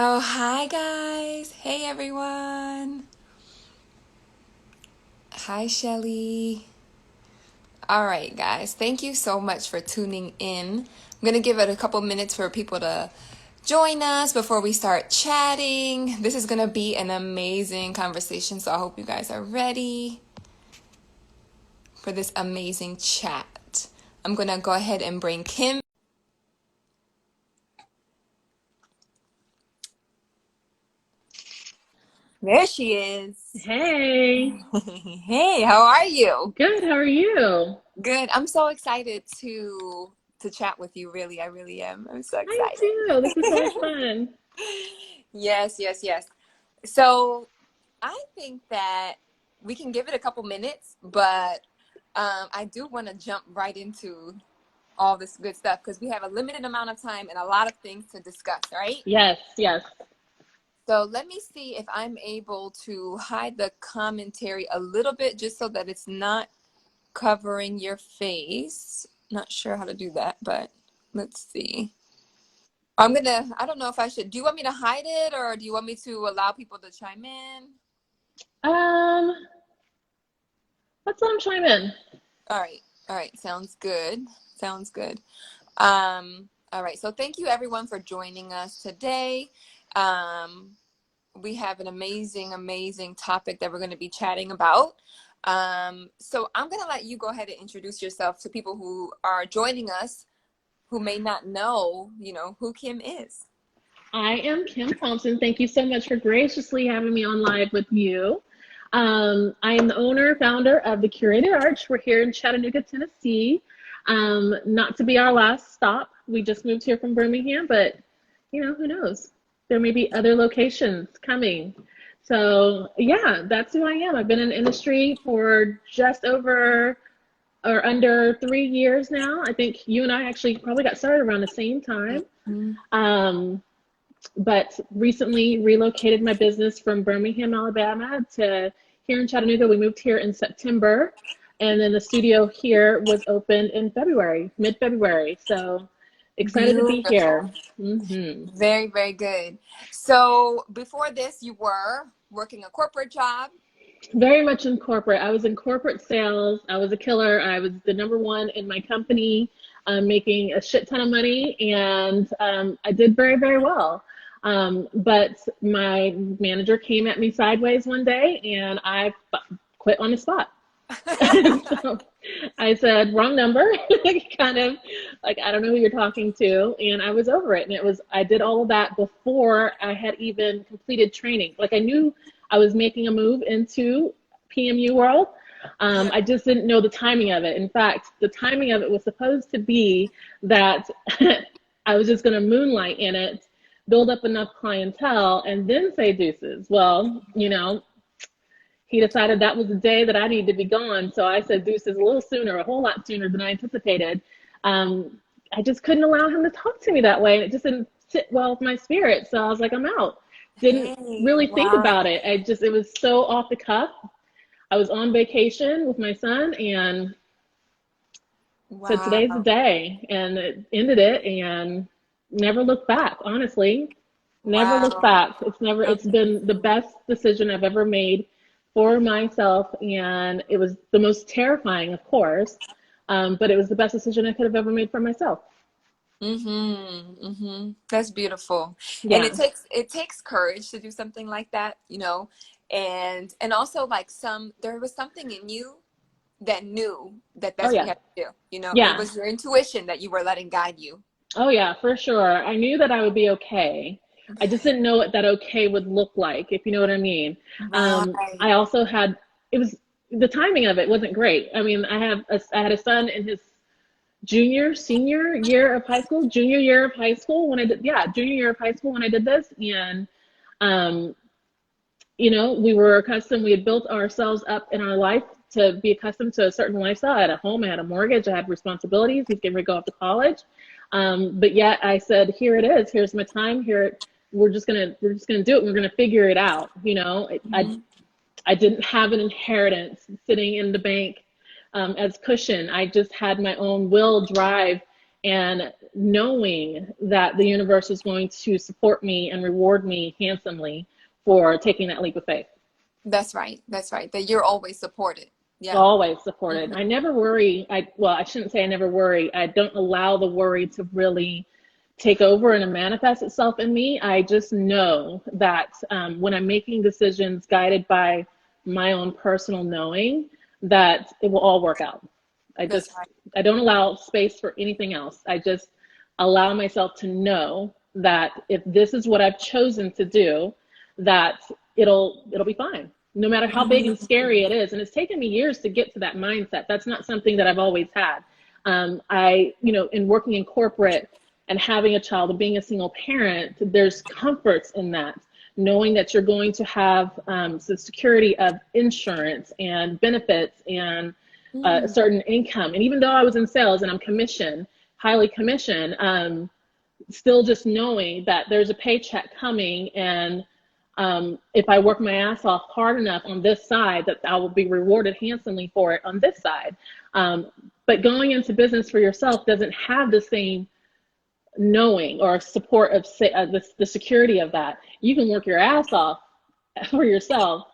Oh, hi guys. Hey everyone. Hi Shelly. All right, guys. Thank you so much for tuning in. I'm going to give it a couple minutes for people to join us before we start chatting. This is going to be an amazing conversation, so I hope you guys are ready for this amazing chat. I'm going to go ahead and bring Kim. There she is. Hey, Hey, how are you? good. How are you? Good. I'm so excited to chat with you, really. I really am. I'm so I am excited. too. This is so much fun. Yes, yes, yes. So I think that we can give it a couple minutes, but I do want to jump right into all this good stuff because we have a limited amount of time and a lot of things to discuss, right? Yes, yes. So let me see if I'm able to hide the commentary a little bit just so that it's not covering your face. Not sure how to do that, but let's see. I don't know if I should. Do you want me to hide it or do you want me to allow people to chime in? Um, let's let him chime in. All right. All right. Sounds good. Sounds good. All right. So thank you everyone for joining us today. Um, we have an amazing, amazing topic that we're going to be chatting about. So I'm going to let you go ahead and introduce yourself to people who are joining us who may not know, who Kim is. I am Kim Thompson. Thank you so much for graciously having me on live with you. I am the owner, founder of the Curated Arch. We're here in Chattanooga, Tennessee. Not to be our last stop. We just moved here from Birmingham, but who knows? There may be other locations coming. So yeah, that's who I am. I've been in the industry for just over or under 3 years now. I think you and I actually probably got started around the same time. Mhm. Um, but recently relocated my business from Birmingham, Alabama to here in Chattanooga. We moved here in September, and then the studio here was opened in February, mid-February. So excited to be Beautiful. here. Hmm. Very, very good. So before this, you were working a corporate job. Very much in corporate. I was in corporate sales. I was a killer. I was the number one in my company, making a shit ton of money, and I did very, very well. But my manager came at me sideways one day, and I quit on the spot. So I said, wrong number, kind of like, I don't know who you're talking to. And I was over it. And I did all of that before I had even completed training. Like I knew I was making a move into PMU world. Yeah. I just didn't know the timing of it. In fact, the timing of it was supposed to be that I was just going to moonlight in it, build up enough clientele, and then say deuces. Well, he decided that was the day that I needed to be gone. So I said deuces a little sooner, a whole lot sooner than I anticipated. I just couldn't allow him to talk to me that way. And it just didn't sit well with my spirit. So I was like, I'm out. Didn't Hey, really think wow. about it. It was so off the cuff. I was on vacation with my son and said, today's the Wow. day. And it ended it and never looked back, honestly. Never looked Wow. back. It's been the Amazing. best decision I've ever made for myself. And it was the most terrifying, of course, but it was the best decision I could have ever made for myself. Mm-hmm. Mm-hmm. That's beautiful. And Yeah. it takes courage to do something like that, and also like there was something in you that knew that Oh, that's what you yeah. had to do. It Yeah. was your intuition that you were letting guide you. Oh, yeah, for sure. I knew that I would be okay. I just Okay. didn't know what that okay would look like, if you know what I mean. Right. I also had, it was, the timing of it wasn't great. I mean, I had a son in his senior year of high school, junior year of high school when I did, yeah, junior year of high school when I did this. And, um, we had built ourselves up in our life to be accustomed to a certain lifestyle. I had a home, I had a mortgage, I had responsibilities. He's getting ready to go off to college. But yet I said, here it is, here's my time here. We're just gonna do it. We're gonna figure it out. Mhm. I didn't have an inheritance sitting in the bank as cushion. I just had my own will, drive, and knowing that the universe is going to support me and reward me handsomely for taking that leap of faith. That's right. That's right. That you're always supported. Yeah. Always supported. I never worry. Well, I shouldn't say I never worry. I don't allow the worry to really take over and manifest itself in me. I just know that when I'm making decisions guided by my own personal knowing, that it will all work out. I don't allow space for anything else. I just allow myself to know that if this is what I've chosen to do, that it'll be fine, no matter how big and scary it is. And it's taken me years to get to that mindset. That's not something that I've always had. In working in corporate and having a child and being a single parent, there's comforts in that, knowing that you're going to have some security of insurance and benefits and a certain income. And even though I was in sales and I'm commissioned, highly commissioned, still just knowing that there's a paycheck coming, and if I work my ass off hard enough on this side, that I will be rewarded handsomely for it on this side. But going into business for yourself doesn't have the same knowing or support of the security of that. You can work your ass off for yourself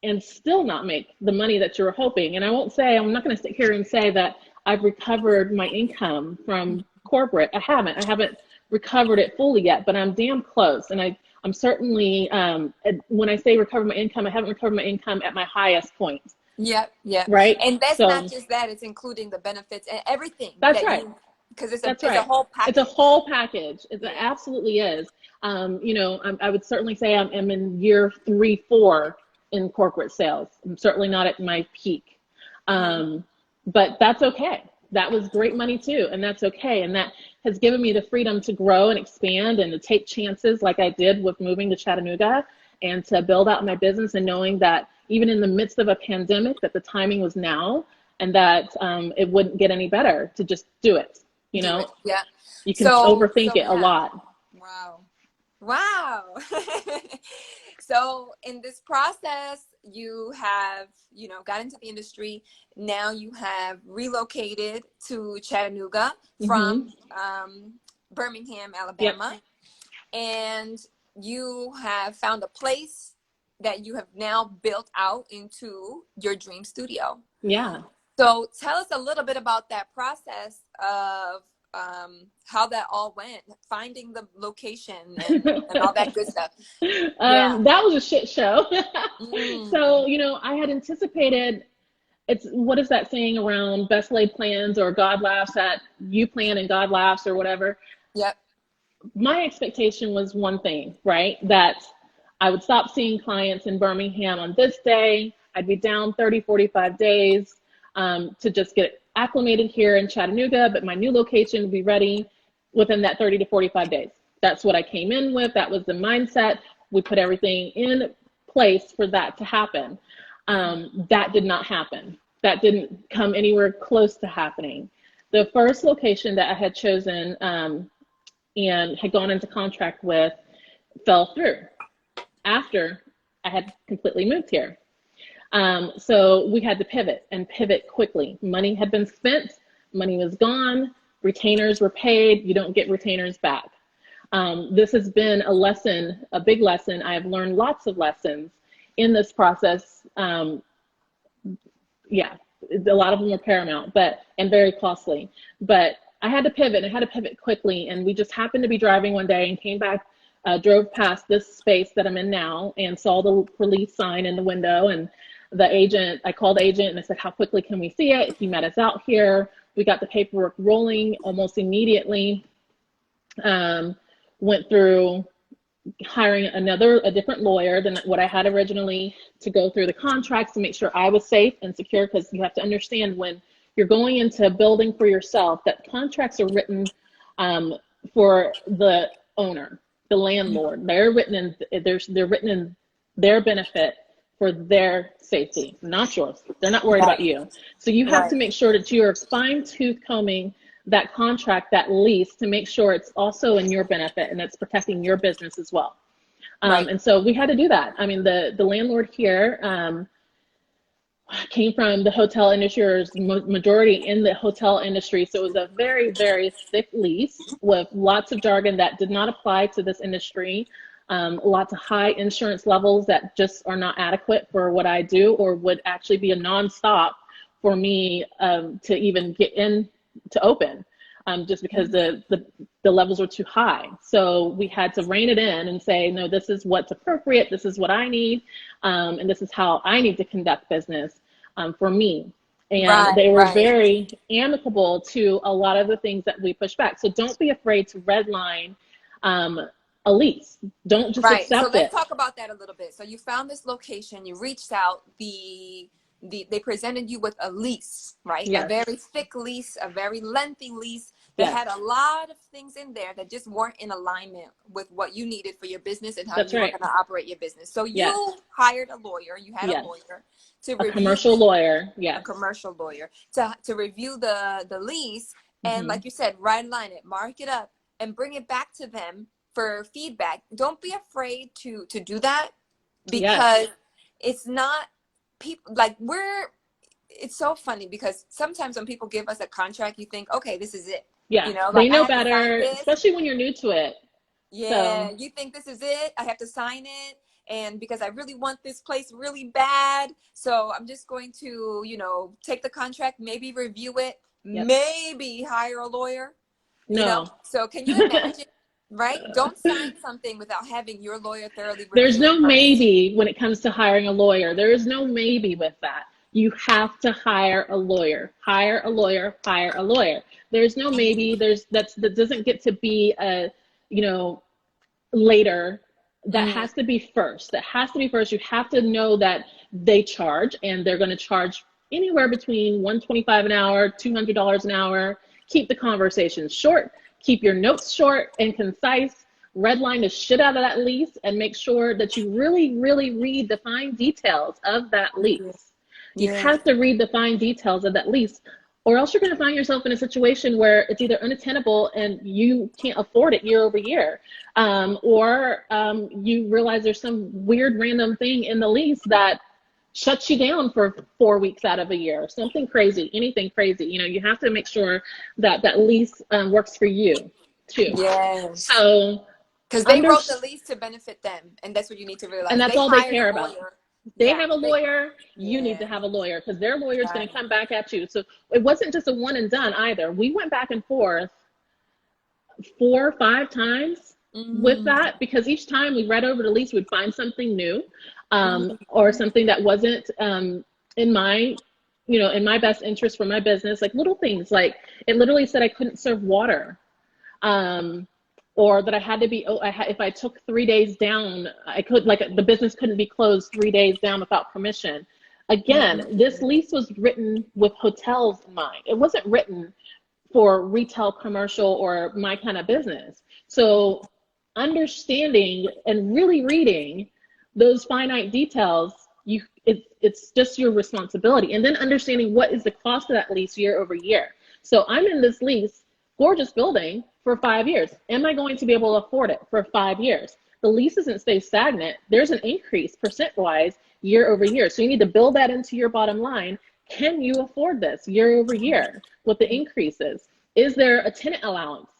and still not make the money that you were hoping. And I'm not going to sit here and say that I've recovered my income from corporate. I haven't recovered it fully yet, but I'm damn close. And I'm certainly, when I say recover my income, I haven't recovered my income at my highest point. Yep. Right. And that's not just that, it's including the benefits and everything. That's right. Because it's a whole package. It's a whole package. It absolutely is. I would certainly say I'm in year 3, 4 in corporate sales. I'm certainly not at my peak. But that's okay. That was great money too. And that's okay. And that has given me the freedom to grow and expand and to take chances like I did with moving to Chattanooga, and to build out my business, and knowing that even in the midst of a pandemic, that the timing was now, and that it wouldn't get any better to just do it. Yeah. You can overthink it a lot. Wow. So in this process, you have, got into the industry. Now you have relocated to Chattanooga from Birmingham, Alabama. Yep. And you have found a place that you have now built out into your dream studio. Yeah. So tell us a little bit about that process of how that all went, finding the location and all that good stuff. That was a shit show. So, I had anticipated, what is that saying around best laid plans, or God laughs at you plan and God laughs, or whatever. Yep. My expectation was one thing, right? That I would stop seeing clients in Birmingham on this day. I'd be down 30, 45 days to just get acclimated here in Chattanooga, but my new location would be ready within that 30 to 45 days. That's what I came in with. That was the mindset. We put everything in place for that to happen. That did not happen. That didn't come anywhere close to happening. The first location that I had chosen and had gone into contract with fell through after I had completely moved here. So we had to pivot quickly. Money had been spent, money was gone, retainers were paid. You don't get retainers back. This has been a lesson, a big lesson. I have learned lots of lessons in this process. A lot of them are paramount, and very costly. But I had to pivot, and I had to pivot quickly. And we just happened to be driving one day and came back, drove past this space that I'm in now, and saw the release sign in the window. And I called the agent and I said, how quickly can we see it? He met us out here. We got the paperwork rolling almost immediately. Went through hiring a different lawyer than what I had originally to go through the contracts to make sure I was safe and secure, because you have to understand, when you're going into building for yourself, that contracts are written for the owner, the landlord. They're written in their benefit, for their safety, not yours. They're not worried about you. So you have to make sure that you are fine-tooth combing that contract, that lease, to make sure it's also in your benefit and it's protecting your business as well. And so we had to do that. I mean, the landlord here came from the hotel industry, or majority in the hotel industry. So it was a very, very thick lease with lots of jargon that did not apply to this industry. Lots of high insurance levels that just are not adequate for what I do, or would actually be a nonstop for me to even get in to open, just because the levels were too high. So we had to rein it in and say, no, this is what's appropriate. This is what I need. And this is how I need to conduct business for me. And they were very amicable to a lot of the things that we push back. So don't be afraid to redline a lease. Don't just accept it. So let's talk about that a little bit. So you found this location, you reached out, they presented you with a lease, right? Yes. A very thick lease, a very lengthy lease that had a lot of things in there that just weren't in alignment with what you needed for your business and how you were going to operate your business. So you hired a lawyer, you had a lawyer to review, a commercial lawyer, a commercial lawyer to review the lease, and like you said, redline it, mark it up, and bring it back to them for feedback. Don't be afraid to do that, because it's not people like it's so funny, because sometimes when people give us a contract, you think, okay, this is it. Yeah, you know, like, they know better, especially when you're new to it. Yeah, so you think this is it. I have to sign it, and because I really want this place really bad, so I'm just going to, take the contract, maybe review it, maybe hire a lawyer. No. So can you imagine? Right? Don't sign something without having your lawyer thoroughly review. There's no maybe when it comes to hiring a lawyer. There is no maybe with that. You have to hire a lawyer. Hire a lawyer. Hire a lawyer. There's no maybe. That doesn't get to be a, later. That has to be first. That has to be first. You have to know that they charge, and they're going to charge anywhere between $125 an hour, $200 an hour. Keep the conversations short. Keep your notes short and concise. Redline the shit out of that lease, and make sure that you really, really read the fine details of that lease. You have to read the fine details of that lease, or else you're going to find yourself in a situation where it's either unattainable and you can't afford it year over year, or you realize there's some weird random thing in the lease that shuts you down for 4 weeks out of a year, something crazy, anything crazy. You have to make sure that that lease works for you too. Yes. So, because they wrote the lease to benefit them, and that's what you need to realize. And that's all they care about. They have a lawyer, you need to have a lawyer, because their lawyer is going to come back at you. So it wasn't just a one and done either. We went back and forth 4 or 5 times with that, because each time we read over the lease, we'd find something new, or something that wasn't in my best interest for my business. Like little things, like it literally said I couldn't serve water. Or that I had to be, if I took 3 days down, I could, like the business couldn't be closed 3 days down without permission. Again, this lease was written with hotels in mind. It wasn't written for retail, commercial, or my kind of business. So understanding and really reading those finite details, it's just your responsibility. And then understanding what is the cost of that lease year over year. So I'm in this lease, gorgeous building, for 5 years. Am I going to be able to afford it for 5 years? The lease doesn't stay stagnant. There's an increase percent-wise year over year. So you need to build that into your bottom line. Can you afford this year over year with the increases? Is there a tenant allowance?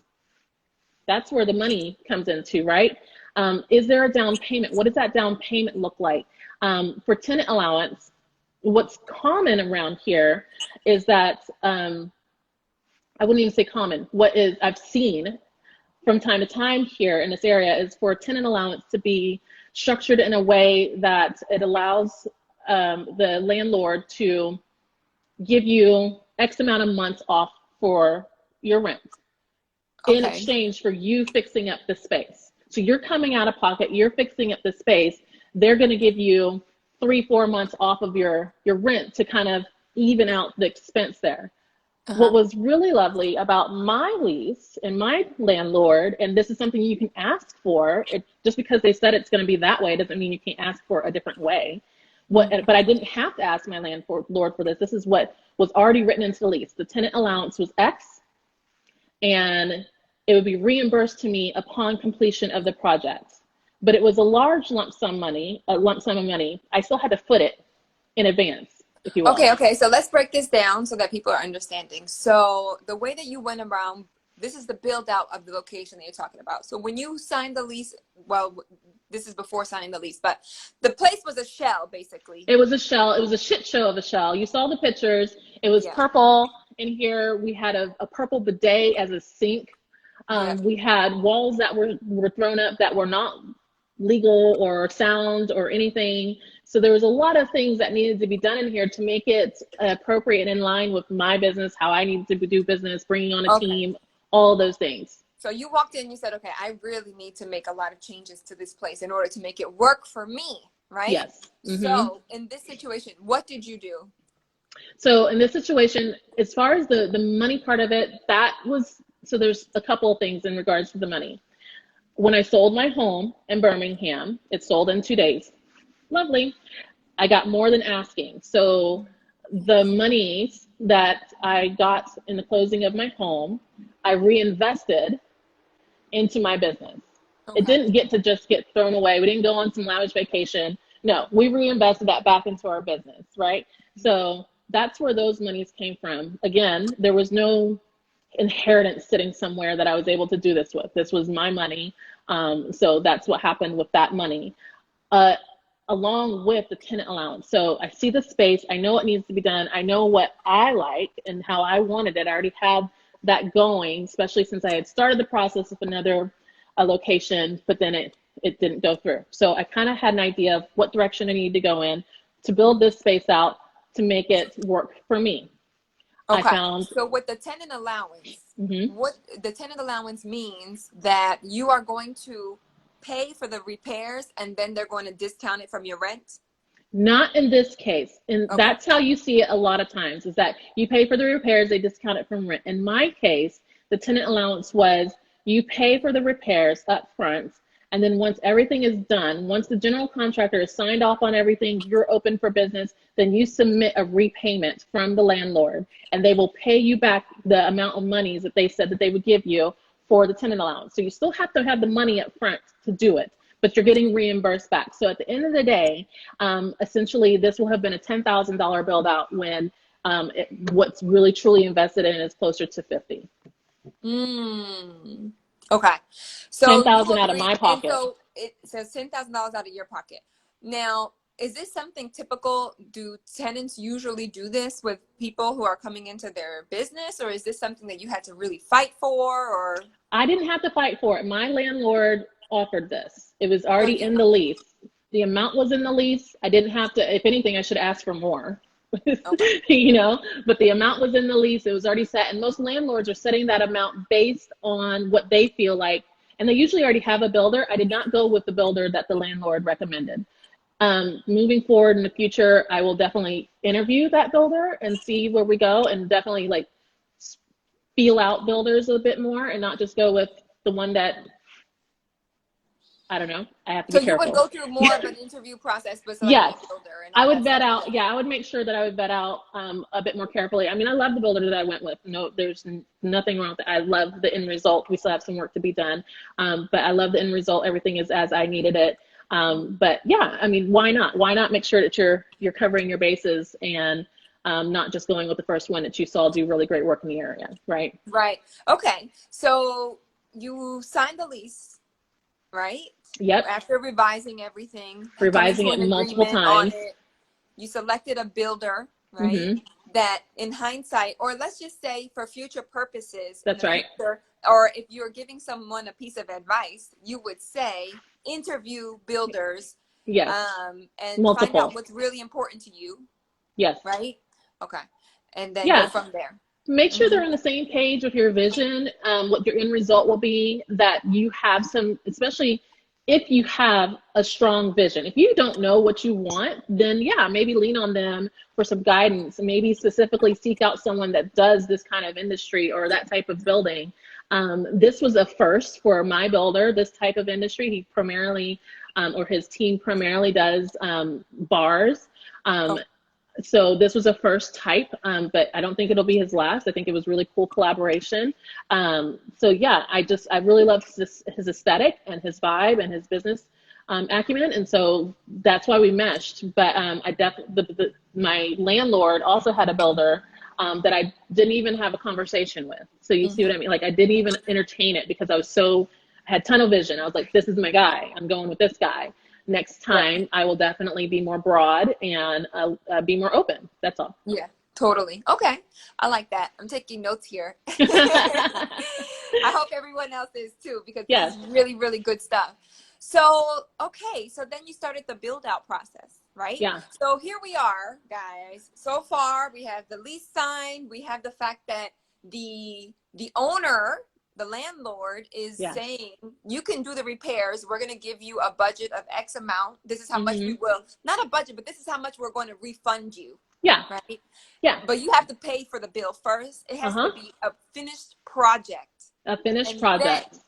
That's where the money comes into, right? Is there a down payment? What does that down payment look like? For tenant allowance, what's common around here is that, I wouldn't even say common. What is I've seen from time to time here in this area is for tenant allowance to be structured in a way that it allows the landlord to give you X amount of months off for your rent in exchange for you fixing up the space. So you're coming out of pocket, you're fixing up the space. They're going to give you 3-4 months off of your rent to kind of even out the expense there. What was really lovely about my lease and my landlord, and this is something you can ask for, just because they said it's going to be that way doesn't mean you can't ask for a different way. But I didn't have to ask my landlord for this. This is what was already written into the lease. The tenant allowance was X, and it would be reimbursed to me upon completion of the project. But it was a large lump sum of money. I still had to foot it in advance. if you will. Okay, so let's break this down so that people are understanding. So the way that you went around, this is the build out of the location that you're talking about. So when you signed the lease, well, this is before signing the lease, but the place was a shell, basically. It was a shell. It was a shit show of a shell. You saw the pictures. It was Yeah. purple in here. We had a purple bidet as a sink. Yeah. We had walls that were thrown up that were not legal or sound or anything. So there was a lot of things that needed to be done in here to make it appropriate and in line with my business, how I need to do business, bringing on a team, all those things. So you walked in, you said, okay, I really need to make a lot of changes to this place in order to make it work for me, right? Yes. Mm-hmm. So in this situation, what did you do? So in this situation, as far as the money part of it, so there's a couple of things in regards to the money. When I sold my home in Birmingham, it sold in 2 days. Lovely. I got more than asking. So the monies that I got in the closing of my home, I reinvested into my business. It didn't get to just get thrown away. We didn't go on some lavish vacation. No, we reinvested that back into our business, right? So that's where those monies came from. Again, there was no inheritance sitting somewhere that I was able to do this with. This was my money. So that's what happened with that money, along with the tenant allowance. So I see the space. I know what needs to be done. I know what I like and how I wanted it. I already had that going, especially since I had started the process of another location, but then it didn't go through. So I kind of had an idea of what direction I needed to go in to build this space out to make it work for me. Okay. I so with the tenant allowance, mm-hmm. what the tenant allowance means that you are going to pay for the repairs and then they're going to discount it from your rent? Not in this case. And that's how you see it a lot of times, is that you pay for the repairs, they discount it from rent. In my case, the tenant allowance was you pay for the repairs up front, and then once everything is done, once the general contractor has signed off on everything, you're open for business, then you submit a repayment from the landlord, and they will pay you back the amount of monies that they said that they would give you for the tenant allowance. So you still have to have the money up front to do it, but you're getting reimbursed back. So at the end of the day, essentially this will have been a $10,000 build out when what's really truly invested in is closer to 50. Okay. So 10,000 out of my pocket. So it says $10,000 out of your pocket. Now, is this something typical? Do tenants usually do this with people who are coming into their business, or is this something that you had to really fight for? Or I didn't have to fight for it. My landlord offered this. It was already in the lease. The amount was in the lease. I didn't have to, if anything, I should ask for more. You know, but the amount was in the lease. It was already set, and most landlords are setting that amount based on what they feel like, and they usually already have a builder. I did not go with the builder that the landlord recommended. Moving forward in the future, I will definitely interview that builder and see where we go, and definitely like feel out builders a bit more and not just go with the one that, I don't know. I have to be careful. So you would go through more of an interview process with yes. a builder. And I would vet out. Yeah, I would make sure that I would vet out a bit more carefully. I mean, I love the builder that I went with. No, there's nothing wrong with it. I love the end result. We still have some work to be done, but I love the end result. Everything is as I needed it. But yeah, I mean, why not? Why not make sure that you're covering your bases and not just going with the first one that you saw do really great work in the area, right? Right. Okay. So you signed the lease, right? Yep. After revising everything. Revising it multiple times. You selected a builder, right? Mm-hmm. That in hindsight, or let's just say for future purposes. That's right. Future, or if you're giving someone a piece of advice, you would say, interview builders. Yes. And find out what's really important to you. Yes. Right? Okay. And then go from there. Make sure they're on the same page with your vision, what your end result will be, that you have some, especially if you have a strong vision. If you don't know what you want, then yeah, maybe lean on them for some guidance. Maybe specifically seek out someone that does this kind of industry or that type of building. This was a first for my builder, this type of industry. He primarily, or his team primarily does bars. So this was a first type, but I don't think it'll be his last. I think it was really cool collaboration. So yeah, I really love his aesthetic and his vibe and his business acumen, and so that's why we meshed. But I definitely my landlord also had a builder that I didn't even have a conversation with. So you see what I mean? Like I didn't even entertain it because I had tunnel vision. I was like, this is my guy. I'm going with this guy. Next time, Right. I will definitely be more broad and be more open. That's all. Yeah, totally. Okay. I like that. I'm taking notes here. I hope everyone else is too, because this Yes. is really, really good stuff. So, okay. So then you started the build out process, right? Yeah. So here we are, guys. So far, we have the lease signed. We have the fact that the owner, the landlord, is Yeah. saying you can do the repairs. We're going to give you a budget of X amount. This is how much we Mm-hmm. will, not a budget, but this is how much we're going to refund you. Yeah. Right? Yeah. But you have to pay for the bill first. It has to Uh-huh. be a finished project. A finished And then project.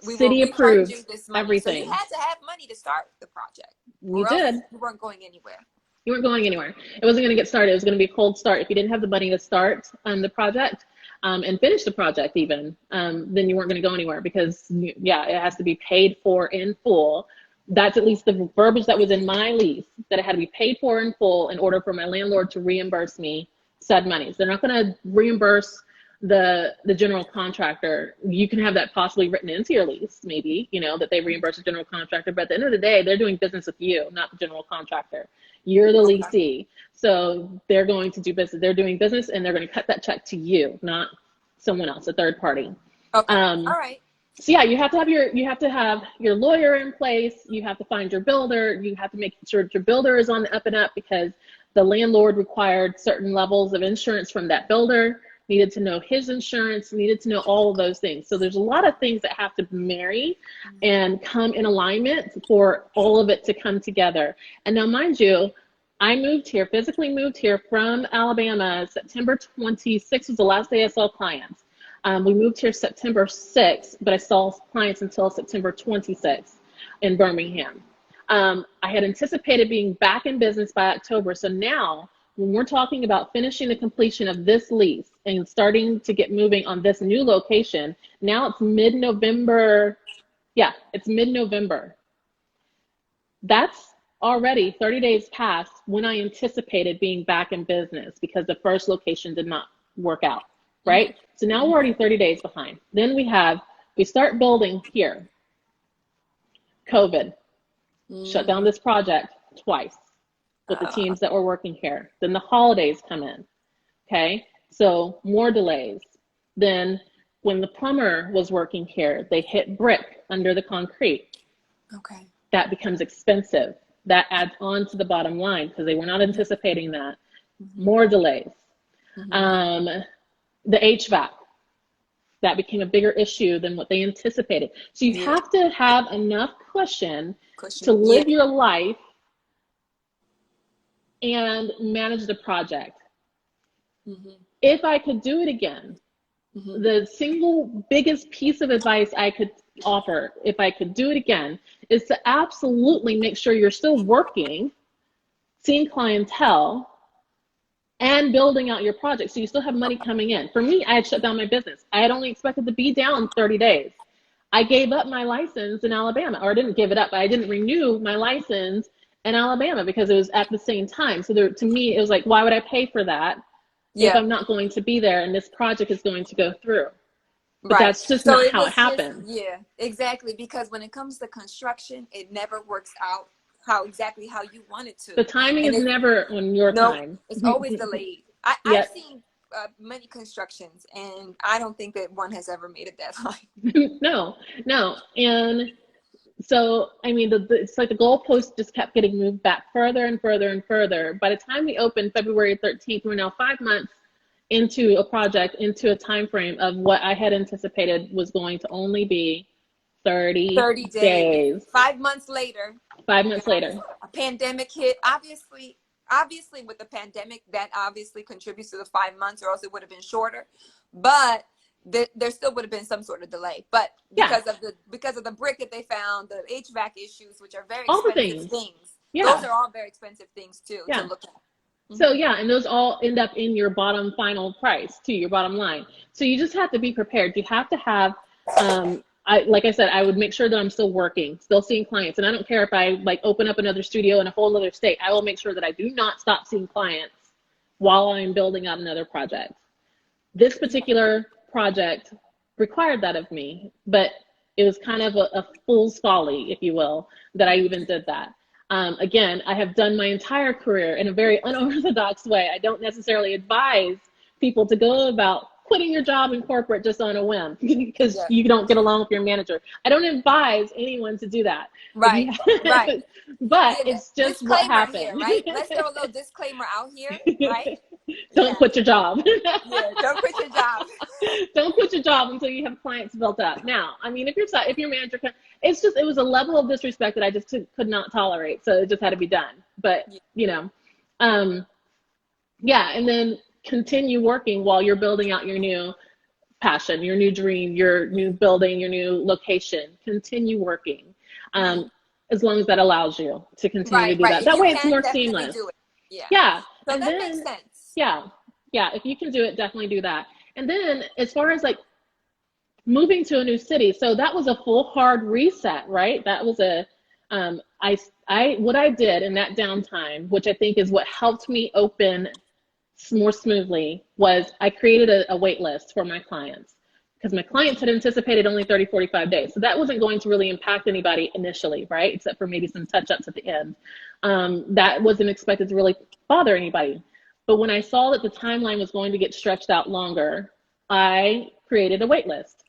we will City refund you approved. this money. So you Everything. had to have money to start the project, You or else did. you weren't going anywhere. You weren't going anywhere. It wasn't going to get started. It was going to be a cold start. If you didn't have the money to start the project and finish the project even, then you weren't going to go anywhere because, yeah, it has to be paid for in full. That's at least the verbiage that was in my lease, that it had to be paid for in full in order for my landlord to reimburse me said monies. They're not going to reimburse the general contractor. You can have that possibly written into your lease, maybe, that they reimburse the general contractor, but at the end of the day, they're doing business with you, not the general contractor. You're the Okay. leasee. So they're going to do business. They're doing business and they're going to cut that check to you, not someone else, a third party. Okay. All right. So yeah, you have to have your lawyer in place. You have to find your builder. You have to make sure that your builder is on the up and up because the landlord required certain levels of insurance from that builder, needed to know his insurance, needed to know all of those things. So there's a lot of things that have to marry and come in alignment for all of it to come together. And now, mind you, I physically moved here from Alabama. September 26th was the last day I saw clients. We moved here September 6th, but I saw clients until September 26th in Birmingham. I had anticipated being back in business by October. So now when we're talking about finishing the completion of this lease and starting to get moving on this new location, now it's mid-November. Yeah, it's mid-November. That's already 30 days past when I anticipated being back in business because the first location did not work out, right? So now we're already 30 days behind. Then we start building here. COVID shut down this project twice with the teams that were working here. Then the holidays come in, okay? So more delays. Then when the plumber was working here, they hit brick under the concrete. Okay. That becomes expensive. That adds on to the bottom line because they were not anticipating that. More delays. The HVAC, that became a bigger issue than what they anticipated. So you have to have enough cushion to live your life and manage the project. If I could do it again, the single biggest piece of advice I could offer, if I could do it again, is to absolutely make sure you're still working, seeing clientele, and building out your project so you still have money coming in. For me, I had shut down my business. I had only expected to be down 30 days. I gave up my license in Alabama, or I didn't give it up, but I didn't renew my license in Alabama because it was at the same time. So to me, it was like, why would I pay for that if I'm not going to be there and this project is going to go through? But that's just not how it happens. Yeah, exactly. Because when it comes to construction, it never works out exactly how you want it to. The timing is never on your time. It's always delayed. I've seen many constructions, and I don't think that one has ever made a deadline. No. And so, I mean, it's like the goalpost just kept getting moved back further and further and further. By the time we opened February 13th, we're now 5 months into a project, into a time frame of what I had anticipated was going to only be 30 days. 5 months later. 5 months later. A pandemic hit. Obviously with the pandemic, that obviously contributes to the 5 months, or else it would have been shorter. But there still would have been some sort of delay. But because of the brick that they found, the HVAC issues, which are very expensive things. Those are all very expensive things too to look at. So and those all end up in your final price too, your bottom line. So you just have to be prepared. You have to have like I said, I would make sure that I'm still working, still seeing clients. And I don't care if I like open up another studio in a whole other state. I will make sure that I do not stop seeing clients while I'm building out another project. This particular project required that of me, but it was kind of a fool's folly, if you will, that I even did that. Again, I have done my entire career in a very unorthodox way. I don't necessarily advise people to go about quitting your job in corporate just on a whim because you don't get along with your manager. I don't advise anyone to do that. Right, right. But it's just what Disclaimer happened. here, right? Let's throw a little disclaimer out here, right? Don't quit your job. Don't quit your job. Don't quit your job until you have clients built up. Now, I mean, if your manager can, it was a level of disrespect that I just could not tolerate. So it just had to be done. But, you know, and then continue working while you're building out your new passion, your new dream, your new building, your new location. Continue working as long as that allows you to continue to do that. That way it's more seamless. Yeah. So and that makes sense. Yeah. If you can do it, definitely do that. And then as far as like moving to a new city, so that was a full hard reset, right? That was what I did in that downtime, which I think is what helped me open more smoothly, was I created a wait list for my clients because my clients had anticipated only 30, 45 days. So that wasn't going to really impact anybody initially, right? Except for maybe some touch-ups at the end. That wasn't expected to really bother anybody. But when I saw that the timeline was going to get stretched out longer, I created a wait list.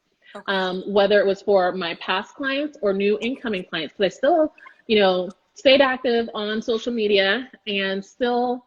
Whether it was for my past clients or new incoming clients, because I still, stayed active on social media and still,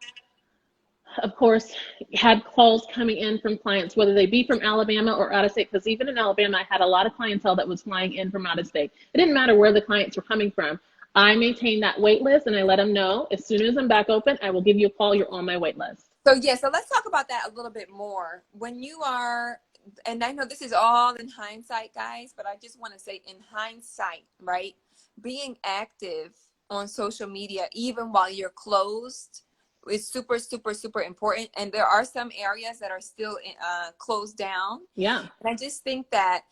of course, had calls coming in from clients, whether they be from Alabama or out of state, because even in Alabama, I had a lot of clientele that was flying in from out of state. It didn't matter where the clients were coming from. I maintained that wait list and I let them know, as soon as I'm back open, I will give you a call. You're on my wait list. So let's talk about that a little bit more. When you are, and I know this is all in hindsight, guys, but I just want to say in hindsight, right? Being active on social media, even while you're closed, is super, super, super important. And there are some areas that are still closed down. Yeah. And I just think that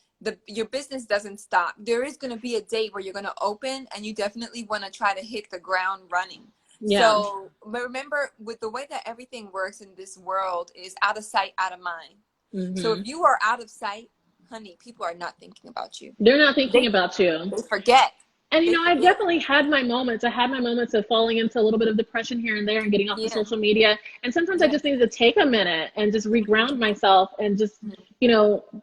your business doesn't stop. There is going to be a date where you're going to open, and you definitely want to try to hit the ground running. Yeah. So, but remember, with the way that everything works in this world is out of sight, out of mind. Mm-hmm. So if you are out of sight, honey, people are not thinking about you. They're not thinking about you. They forget. And, I've definitely had my moments. I had my moments of falling into a little bit of depression here and there and getting off of social media. And sometimes I just needed to take a minute and just reground myself and just,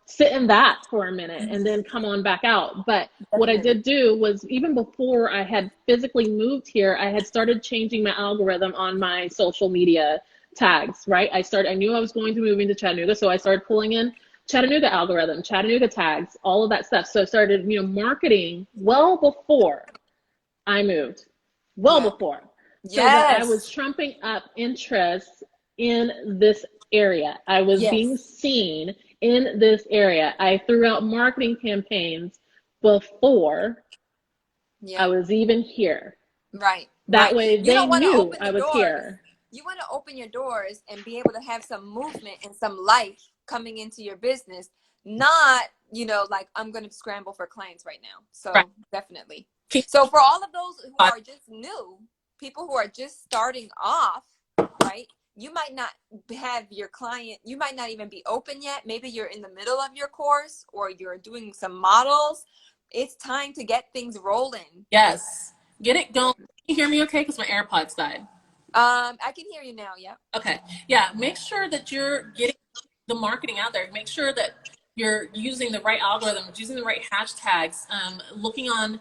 sit in that for a minute and then come on back out. But what I did do was, even before I had physically moved here, I had started changing my algorithm on my social media tags, right? I knew I was going to move into Chattanooga, so I started pulling in Chattanooga algorithm, Chattanooga tags, all of that stuff. So I started, marketing well before I moved, before. So that I was trumping up interest in this area. I was being seen in this area. I threw out marketing campaigns before I was even here. Right. That way they knew I was here. You want to open your doors and be able to have some movement and some life coming into your business, not, like, I'm going to scramble for clients right now. So definitely. So for all of those who are just new, people who are just starting off, right? You might not have your client, you might not even be open yet. Maybe you're in the middle of your course or you're doing some models. It's time to get things rolling. Yes. Get it going. Can you hear me okay? Because my AirPods died. I can hear you now. Yeah. Okay. Yeah. Make sure that you're getting the marketing out there. Make sure that you're using the right algorithms, using the right hashtags, looking on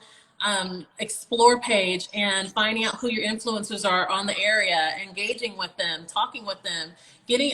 Explore page and finding out who your influencers are on the area, engaging with them, talking with them, getting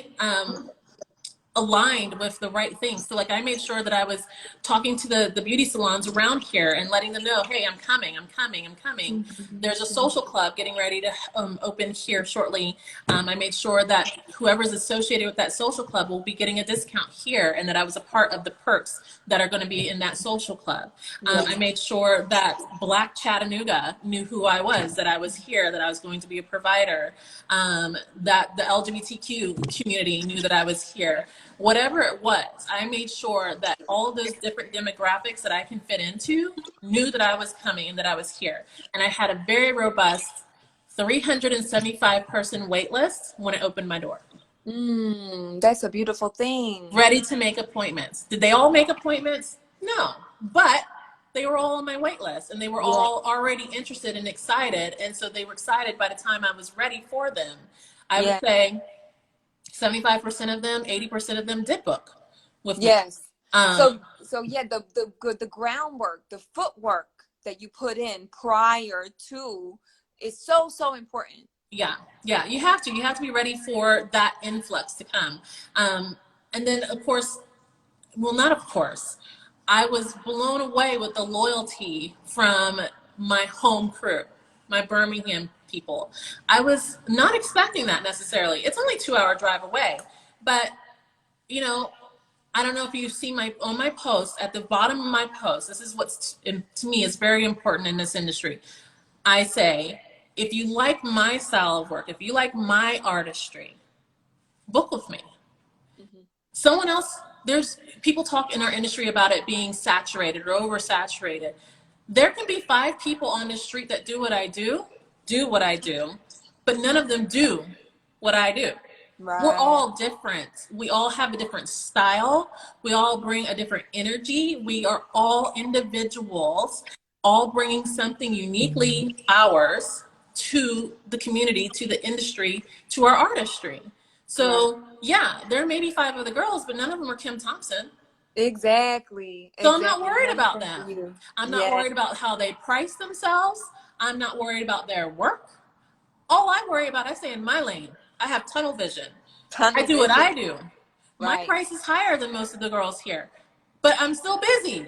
aligned with the right things. So like I made sure that I was talking to the beauty salons around here and letting them know, hey, I'm coming. There's a social club getting ready to open here shortly. I made sure that whoever's associated with that social club will be getting a discount here, and that I was a part of the perks that are going to be in that social club. I made sure that Black Chattanooga knew who I was, that I was here, that I was going to be a provider, that the LGBTQ community knew that I was here. whatever it was, I made sure that all of those different demographics that I can fit into knew that I was coming and that I was here. And I had a very robust 375 person wait list when I opened my door. That's a beautiful thing. Ready to make appointments. Did they all make appointments? No, but they were all on my wait list, and they were all already interested and excited. And so they were excited by the time I was ready for them. I would say 75% of them, 80% of them did book with me. Yes. So yeah, the groundwork, the footwork that you put in prior to is so important. Yeah. You have to be ready for that influx to come. And then of course, well, not of course, I was blown away with the loyalty from my home crew, my Birmingham people. I was not expecting that necessarily. It's only a 2-hour drive away, but you know, I don't know if you've seen on my post, at the bottom of my post, this is what's to me is very important in this industry. I say, if you like my style of work, if you like my artistry, book with me. Someone else, there's people talk in our industry about it being saturated or oversaturated. There can be 5 people on the street that do what I do, but none of them do what I do. Right. We're all different. We all have a different style. We all bring a different energy. We are all individuals, all bringing something uniquely ours to the community, to the industry, to our artistry. So yeah, there may be 5 other girls, but none of them are Kim Thompson. Exactly. So I'm not worried about them. I'm not worried about how they price themselves. I'm not worried about their work. All I worry about, I stay in my lane. I have tunnel vision. I do what I do. My price is higher than most of the girls here, but I'm still busy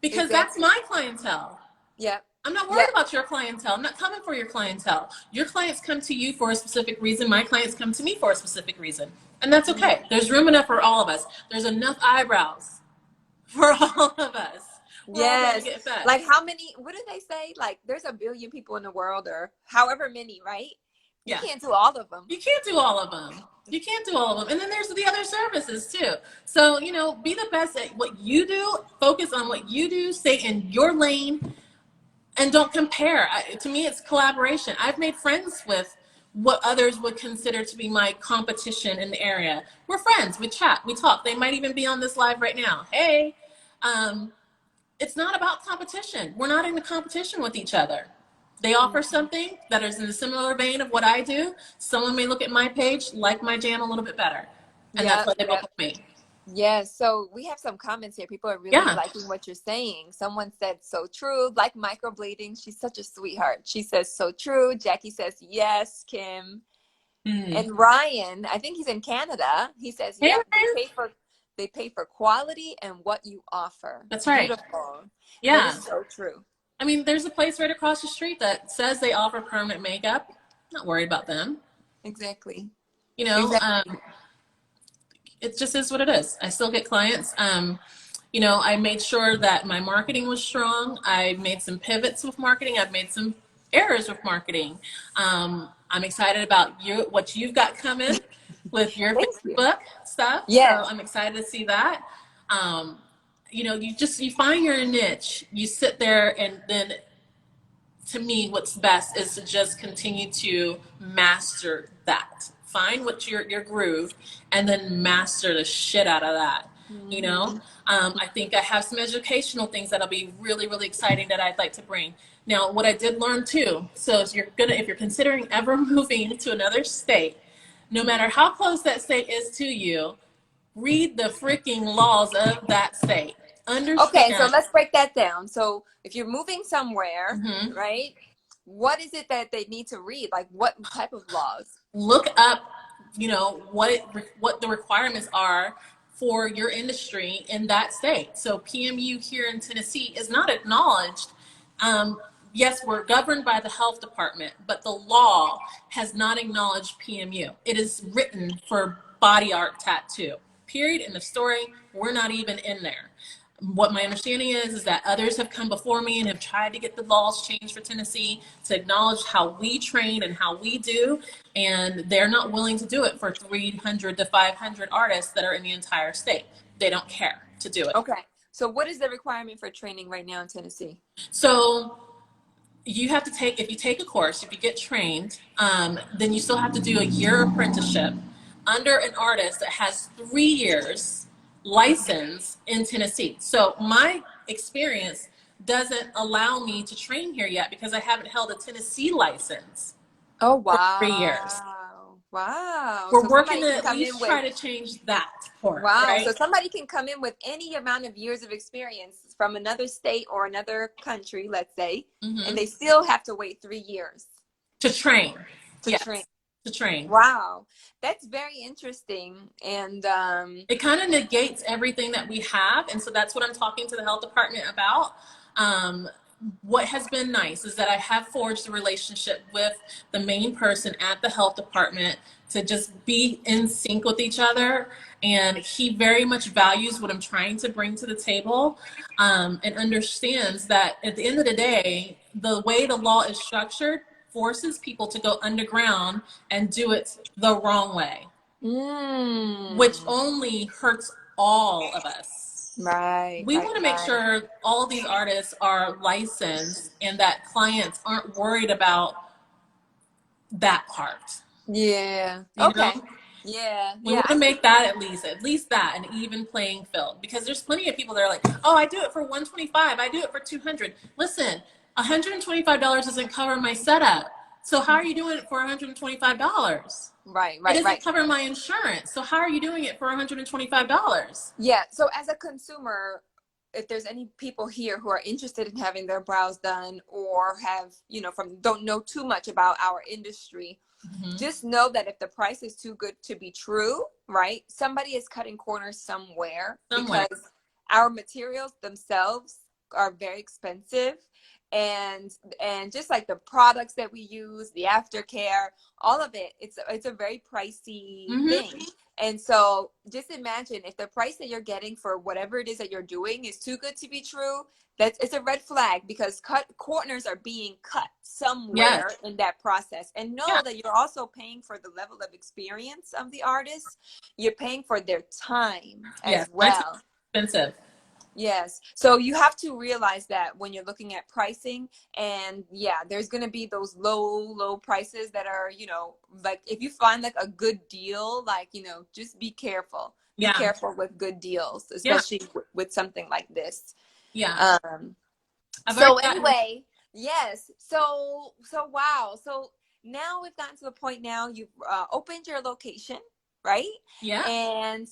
because that's my clientele. Yeah. I'm not worried about your clientele. I'm not coming for your clientele. Your clients come to you for a specific reason. My clients come to me for a specific reason. And that's okay. There's room enough for all of us. There's enough eyebrows for all of us. Yes. Like how many, what do they say? Like there's a billion people in the world or however many, right? You can't do all of them. You can't do all of them. You can't do all of them. And then there's the other services too. So, you know, be the best at what you do. Focus on what you do. Stay in your lane. And don't compare. To me, it's collaboration. I've made friends with what others would consider to be my competition in the area. We're friends. We chat. We talk. They might even be on this live right now. Hey, it's not about competition. We're not in a competition with each other. They offer something that is in a similar vein of what I do. Someone may look at my page, like my jam a little bit better. And that's what they book with me. Yes, so we have some comments here. People are really liking what you're saying. Someone said, so true, like microblading. She's such a sweetheart. She says, so true. Jackie says, yes, Kim. And Ryan, I think he's in Canada. He says, yeah, they pay for quality and what you offer. That's right. Beautiful. Yeah. That is so true. I mean, there's a place right across the street that says they offer permanent makeup. Not worried about them. Exactly. You know, it just is what it is. I still get clients. You know, I made sure that my marketing was strong. I made some pivots with marketing. I've made some errors with marketing. I'm excited about what you've got coming with your Facebook stuff. Yeah. So I'm excited to see that. You know, you find your niche, you sit there, and then to me, what's best is to just continue to master that. Find what your groove, and then master the shit out of that. You know, I think I have some educational things that'll be really, really exciting that I'd like to bring. Now, what I did learn too. So if you're considering ever moving to another state, no matter how close that state is to you, read the freaking laws of that state. Understand. Okay, so let's break that down. So if you're moving somewhere, right? What is it that they need to read? Like what type of laws? Look up, you know, what the requirements are for your industry in that state. So PMU here in Tennessee is not acknowledged. Yes, we're governed by the health department, but the law has not acknowledged PMU. It is written for body art tattoo. Period. In the story, we're not even in there. what my understanding is that others have come before me and have tried to get the laws changed for Tennessee to acknowledge how we train and how we do, and they're not willing to do it for 300 to 500 artists that are in the entire state. They don't care to do it. Okay. So what is the requirement for training right now in Tennessee? So you have to take, if you take a course, if you get trained, then you still have to do a year apprenticeship under an artist that has 3 years license in Tennessee. So my experience doesn't allow me to train here yet because I haven't held a Tennessee license. Oh, for wow. 3 years. Wow. We're So working somebody to can at come least in with, try to change that part, wow. right? So somebody can come in with any amount of years of experience from another state or another country, let's say, and they still have to wait 3 years To train. to Yes, train. to train. Wow. That's very interesting. And It kind of negates everything that we have. And so that's what I'm talking to the health department about. What has been nice is that I have forged a relationship with the main person at the health department to just be in sync with each other. And he very much values what I'm trying to bring to the table, and understands that at the end of the day, the way the law is structured forces people to go underground and do it the wrong way, which only hurts all of us. Right. We want to make sure all these artists are licensed and that clients aren't worried about that part. Yeah. You Okay. know? Yeah. We want to make that at least that an even playing field, because there's plenty of people that are like, oh, I do it for $125. I do it for $200. Listen, $125 doesn't cover my setup. So how are you doing it for $125? Right. It doesn't cover my insurance. So how are you doing it for $125? Yeah. So as a consumer, if there's any people here who are interested in having their brows done or have, don't know too much about our industry, just know that if the price is too good to be true, right? Somebody is cutting corners somewhere. Because our materials themselves are very expensive. And just like the products that we use, the aftercare, all of it, it's a very pricey thing. And so just imagine if the price that you're getting for whatever it is that you're doing is too good to be true, it's a red flag, because corners are being cut somewhere in that process. And know that you're also paying for the level of experience of the artist. You're paying for their time as well. Expensive. Yes. So you have to realize that when you're looking at pricing, and there's going to be those low prices that are, like if you find like a good deal, like, just be careful. Be careful with good deals, especially with something like this. Yeah. So anyway, yes. So wow. So now we've gotten to the point now you've opened your location, right? Yeah. And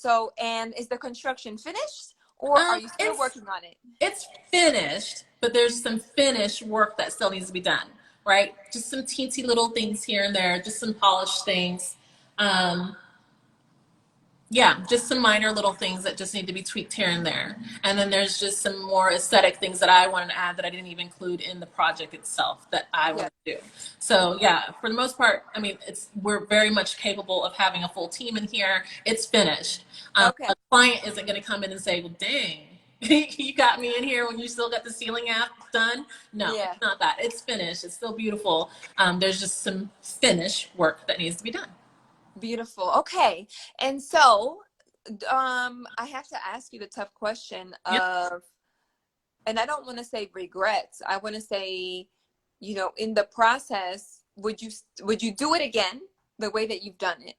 is the construction finished? Or are you still working on it? It's finished, but there's some finish work that still needs to be done, right? Just some teensy little things here and there, just some polished things. Just some minor little things that just need to be tweaked here and there. And then there's just some more aesthetic things that I want to add that I didn't even include in the project itself that I want to do. So for the most part, I mean, we're very much capable of having a full team in here. It's finished. A client isn't going to come in and say, well, dang, you got me in here when you still got the ceiling app done. No, it's not that. It's finished. It's still beautiful. There's just some finish work that needs to be done. Beautiful. Okay. And so I have to ask you the tough question of, and I don't want to say regrets. I want to say, in the process, would you do it again the way that you've done it?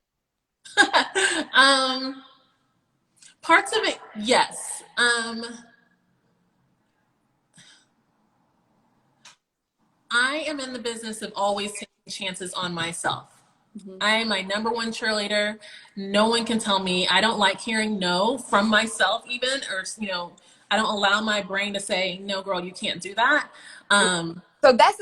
Parts of it, yes. I am in the business of always taking chances on myself. I am my number one cheerleader. No one can tell me. I don't like hearing no from myself even, or, I don't allow my brain to say, no, girl, you can't do that. So that's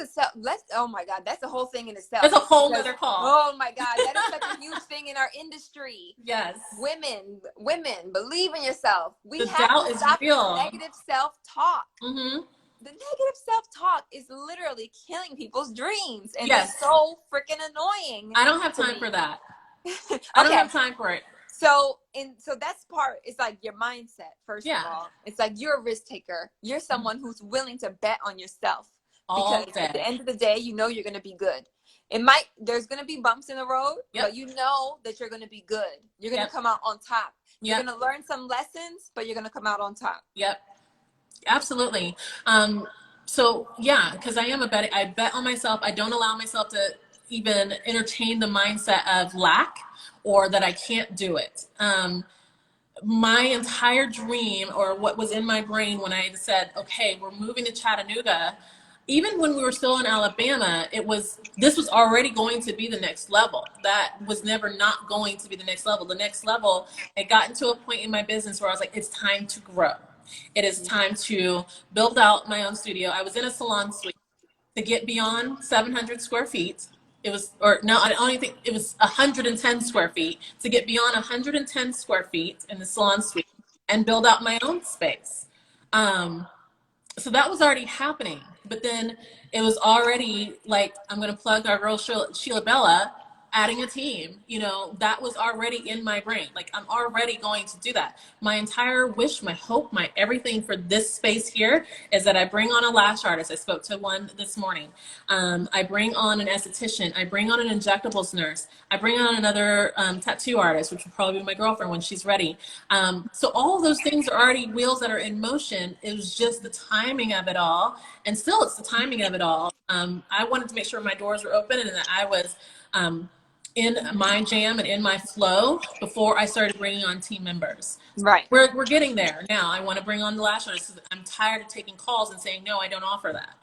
oh my God, that's a whole thing in itself. That's a whole other call. Oh my God, that is such a huge thing in our industry. Yes. Women, believe in yourself. We the have doubt to is stop real. negative self-talk. Mm-hmm. The negative self-talk is literally killing people's dreams, and yes. it's so freaking annoying. I don't have time for that. I don't have time for it. So that's part, it's like your mindset, first of Yeah. all. It's like you're a risk taker. You're someone who's willing to bet on yourself, All because at the day. end of the day, you know you're going to be good. There's going to be bumps in the road, Yep. but you know that you're going to be good. You're going to Yep. come out on top. You're Yep. going to learn some lessons, but you're going to come out on top. Yep. Absolutely. So yeah, because I bet on myself. I don't allow myself to even entertain the mindset of lack or that I can't do it. My entire dream, or what was in my brain when I said, okay, we're moving to Chattanooga, even when we were still in Alabama, this was already going to be the next level. That was never not going to be the next level. The next level, it got into a point in my business where I was like, it's time to grow. It is time to build out my own studio. I was in a salon suite. To get beyond 700 square feet, it was, or no, I don't even think it was 110 square feet. To get beyond 110 square feet in the salon suite and build out my own space. So that was already happening. But then it was already like, I'm going to plug our girl Sheila Bella, adding a team. That was already in my brain. Like, I'm already going to do that. My entire wish, my hope, my everything for this space here is that I bring on a lash artist. I spoke to one this morning. I bring on an esthetician. I bring on an injectables nurse. I bring on another tattoo artist, which will probably be my girlfriend when she's ready. So all of those things are already wheels that are in motion. It was just the timing of it all. And still, it's the timing of it all. I wanted to make sure my doors were open and that I was in my jam and in my flow before I started bringing on team members. Right. We're getting there now. I want to bring on the lash artist. I'm tired of taking calls and saying, no, I don't offer that.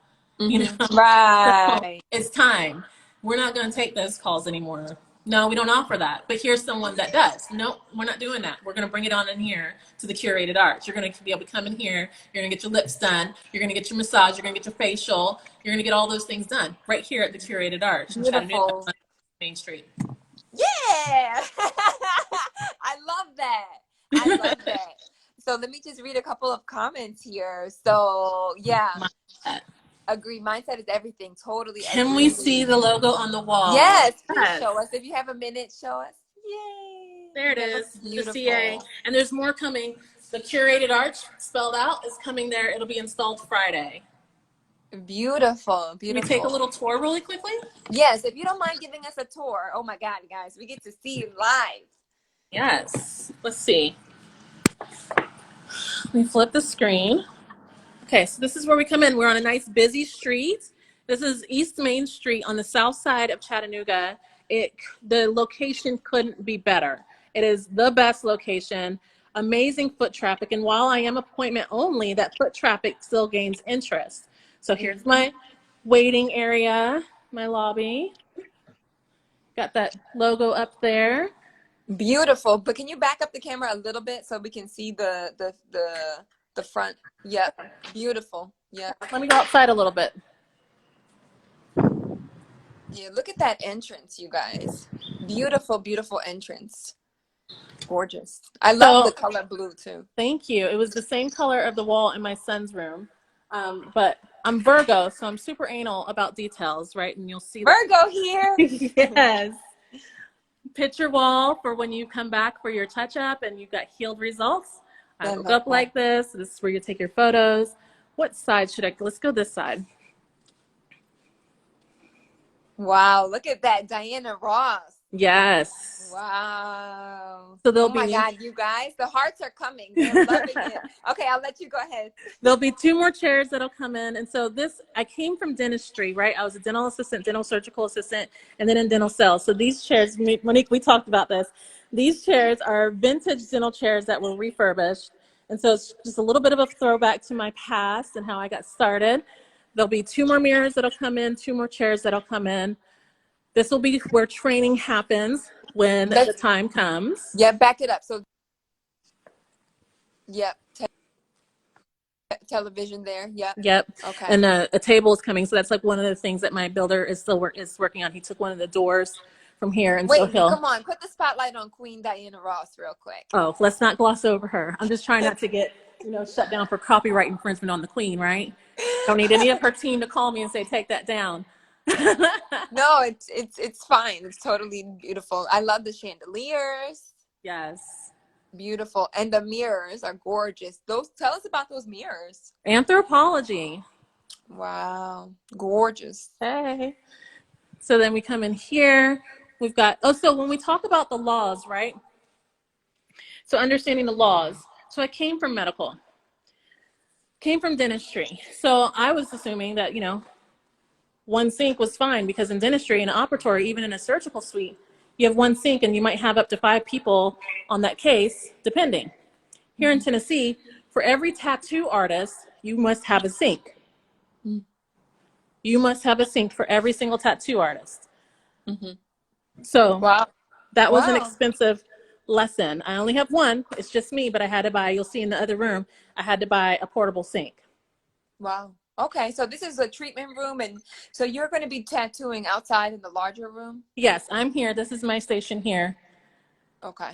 Right. So it's time. We're not going to take those calls anymore. No, we don't offer that. But here's someone that does. No, we're not doing that. We're going to bring it on in here to the curated arts. You're going to be able to come in here. You're going to get your lips done. You're going to get your massage. You're going to get your facial. You're going to get all those things done right here at the curated arts in Chattanooga on Main Street. Yeah. I love that. So let me just read a couple of comments here. So yeah. Mindset. Agree. Mindset is everything. Totally. Can we see the logo on the wall? Yes. Please show us. If you have a minute, show us. Yay. There it is. The CA. And there's more coming. The curated arch spelled out is coming there. It'll be installed Friday. Beautiful. Can we take a little tour really quickly? Yes. If you don't mind giving us a tour. Oh my God, guys. We get to see you live. Yes. Let's see. Let me flip the screen. Okay, so this is where we come in. We're on a nice busy street. This is East Main Street on the south side of Chattanooga. The location couldn't be better. It is the best location, amazing foot traffic. And while I am appointment only, that foot traffic still gains interest. So here's my waiting area, my lobby. Got that logo up there. Beautiful. But can you back up the camera a little bit so we can see the front? Yep. Beautiful. Yep. Let me go outside a little bit. Yeah, look at that entrance, you guys. Beautiful, beautiful entrance. Gorgeous. I love the color blue too. Thank you. It was the same color of the wall in my son's room. But I'm Virgo, so I'm super anal about details, right? And you'll see Virgo here. Yes. Picture wall for when you come back for your touch-up and you've got healed results. I look up like this. This is where you take your photos. What side should I go? Let's go this side. Wow, look at that. Diana Ross. Yes. Wow. So oh my God, you guys, the hearts are coming. They're loving it. Okay, I'll let you go ahead. There'll be 2 more chairs that'll come in. And so I came from dentistry, right? I was a dental assistant, dental surgical assistant, and then in dental sales. So these chairs, Monique, we talked about this. These chairs are vintage dental chairs that were refurbished. And so it's just a little bit of a throwback to my past and how I got started. There'll be 2 more mirrors that'll come in, 2 more chairs that'll come in. This will be where training happens when the time comes. Yeah, back it up. So, yep. Television there. Yep. Yep. Okay. And a table is coming. So that's like one of the things that my builder is working on. He took one of the doors from here. And wait, so come on. Put the spotlight on Queen Diana Ross real quick. Oh, let's not gloss over her. I'm just trying not to get, shut down for copyright infringement on the Queen, right? Don't need any of her team to call me and say, take that down. No, it's fine. It's totally beautiful. I love the chandeliers. Yes. Beautiful. And the mirrors are gorgeous. Tell us about those mirrors. Anthropology. Wow. Gorgeous. Hey. So then we come in here. We've got, so when we talk about the laws, right? So understanding the laws. So I came from medical, came from dentistry. So I was assuming that, one sink was fine, because in dentistry, in an operatory, even in a surgical suite, you have one sink and you might have up to 5 people on that case, depending. Here in Tennessee, for every tattoo artist, you must have a sink. You must have a sink for every single tattoo artist. So Wow. that was an Wow. expensive lesson. I only have one. It's just me, but I had to buy, you'll see in the other room, I had to buy a portable sink. Wow. Okay, so this is a treatment room, and so you're going to be tattooing outside in the larger room? Yes, I'm here. This is my station here. Okay.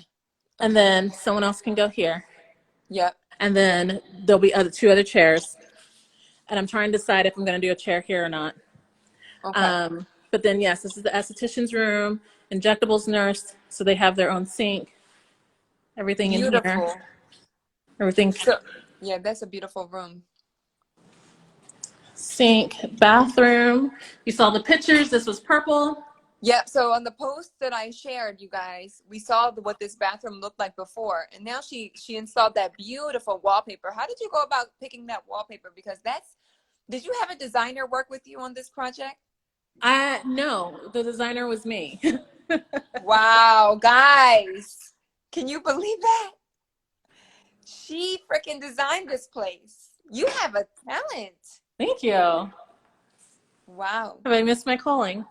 And then someone else can go here. Yep. And then there'll be 2 other chairs. And I'm trying to decide if I'm going to do a chair here or not. Okay. But then, yes, this is the esthetician's room, injectables nurse. So they have their own sink, everything in here. Beautiful. Everything. So, yeah, that's a beautiful room. Sink, bathroom. You saw the pictures. This was purple. Yep. So on the post that I shared, you guys, we saw what this bathroom looked like before, and now she installed that beautiful wallpaper. How did you go about picking that wallpaper? Because did you have a designer work with you on this project? No, the designer was me. Wow, guys, can you believe that? She freaking designed this place. You have a talent. Thank you. Wow. Have I missed my calling?